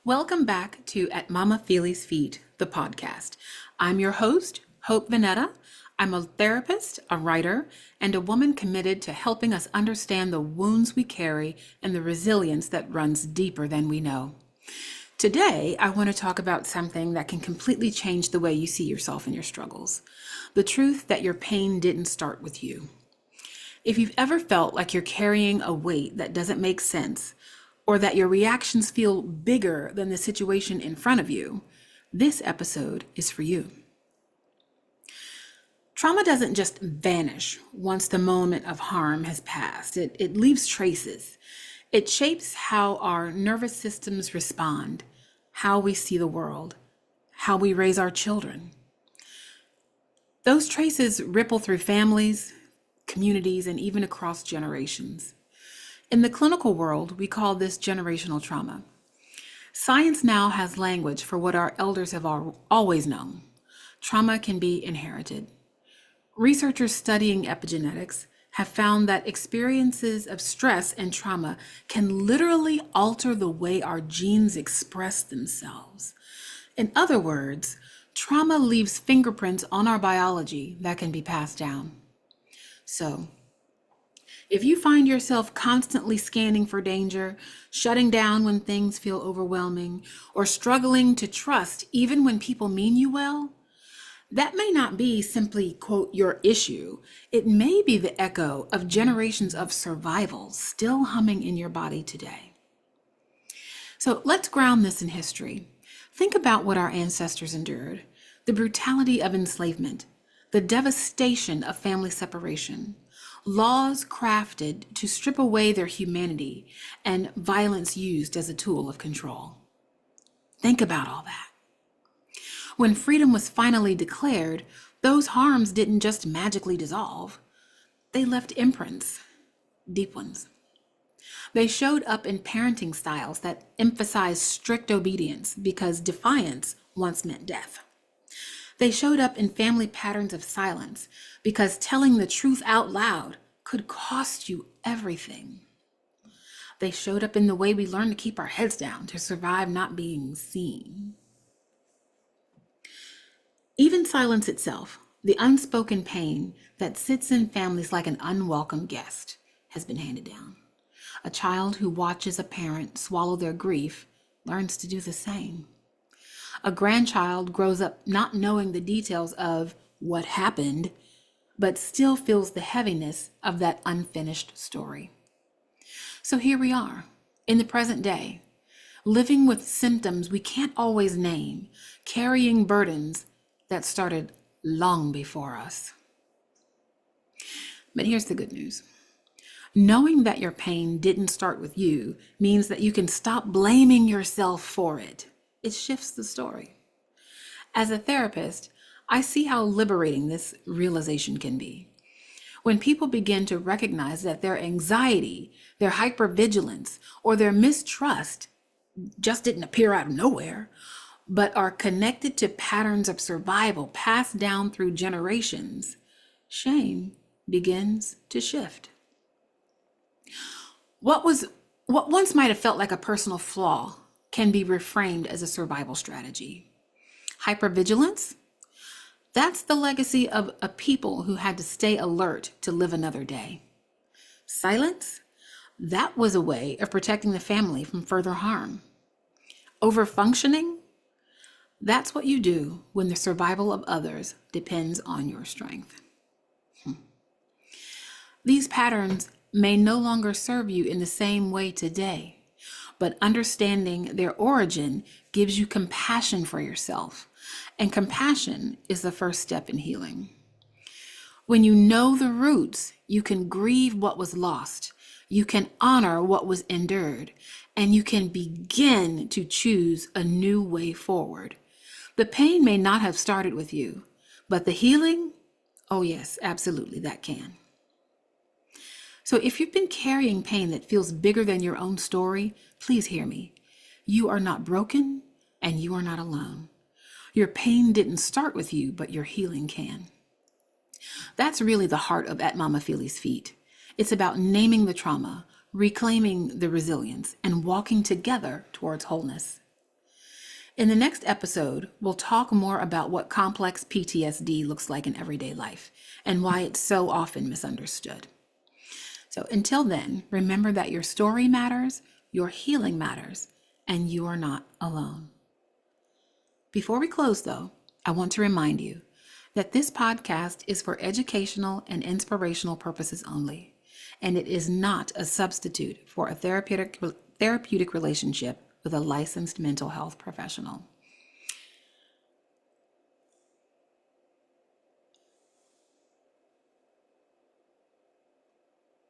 Welcome back to At Mama Feely's Feet, the podcast. I'm your host, Hope Venetta. I'm a therapist, a writer, and a woman committed to helping us understand the wounds we carry and the resilience that runs deeper than we know. Today, I want to talk about something that can completely change the way you see yourself and your struggles. The truth that your pain didn't start with you. If you've ever felt like you're carrying a weight that doesn't make sense, or that your reactions feel bigger than the situation in front of you, this episode is for you. Trauma doesn't just vanish once the moment of harm has passed. It leaves traces. It shapes how our nervous systems respond, how we see the world, how we raise our children. Those traces ripple through families, communities, and even across generations. In the clinical world, we call this generational trauma. Science now has language for what our elders have always known. Trauma can be inherited. Researchers studying epigenetics have found that experiences of stress and trauma can literally alter the way our genes express themselves. In other words, trauma leaves fingerprints on our biology that can be passed down. So, if you find yourself constantly scanning for danger, shutting down when things feel overwhelming, or struggling to trust even when people mean you well, that may not be simply, quote, your issue. It may be the echo of generations of survival still humming in your body today. So let's ground this in history. Think about what our ancestors endured: the brutality of enslavement, the devastation of family separation, laws crafted to strip away their humanity, and violence used as a tool of control. Think about all that. When freedom was finally declared, those harms didn't just magically dissolve. They left imprints, deep ones. They showed up in parenting styles that emphasized strict obedience because defiance once meant death. They showed up in family patterns of silence because telling the truth out loud could cost you everything. They showed up in the way we learn to keep our heads down to survive not being seen. Even silence itself, the unspoken pain that sits in families like an unwelcome guest, has been handed down. A child who watches a parent swallow their grief learns to do the same. A grandchild grows up not knowing the details of what happened, but still feels the heaviness of that unfinished story. So here we are, in the present day, living with symptoms we can't always name, carrying burdens that started long before us. But here's the good news. Knowing that your pain didn't start with you means that you can stop blaming yourself for it. It shifts the story. As a therapist, I see how liberating this realization can be. When people begin to recognize that their anxiety, their hypervigilance, or their mistrust just didn't appear out of nowhere, but are connected to patterns of survival passed down through generations, shame begins to shift. What once might have felt like a personal flaw can be reframed as a survival strategy. Hypervigilance? That's the legacy of a people who had to stay alert to live another day. Silence? That was a way of protecting the family from further harm. Overfunctioning? That's what you do when the survival of others depends on your strength. These patterns may no longer serve you in the same way today, but understanding their origin gives you compassion for yourself, and compassion is the first step in healing. When you know the roots, you can grieve what was lost, you can honor what was endured, and you can begin to choose a new way forward. The pain may not have started with you, but the healing, oh yes, absolutely, that can. So if you've been carrying pain that feels bigger than your own story, please hear me. You are not broken and you are not alone. Your pain didn't start with you, but your healing can. That's really the heart of At Mama Feely's Feet. It's about naming the trauma, reclaiming the resilience, and walking together towards wholeness. In the next episode, we'll talk more about what complex PTSD looks like in everyday life and why it's so often misunderstood. So until then, remember that your story matters, your healing matters, and you are not alone. Before we close, though, I want to remind you that this podcast is for educational and inspirational purposes only, and it is not a substitute for a therapeutic relationship with a licensed mental health professional.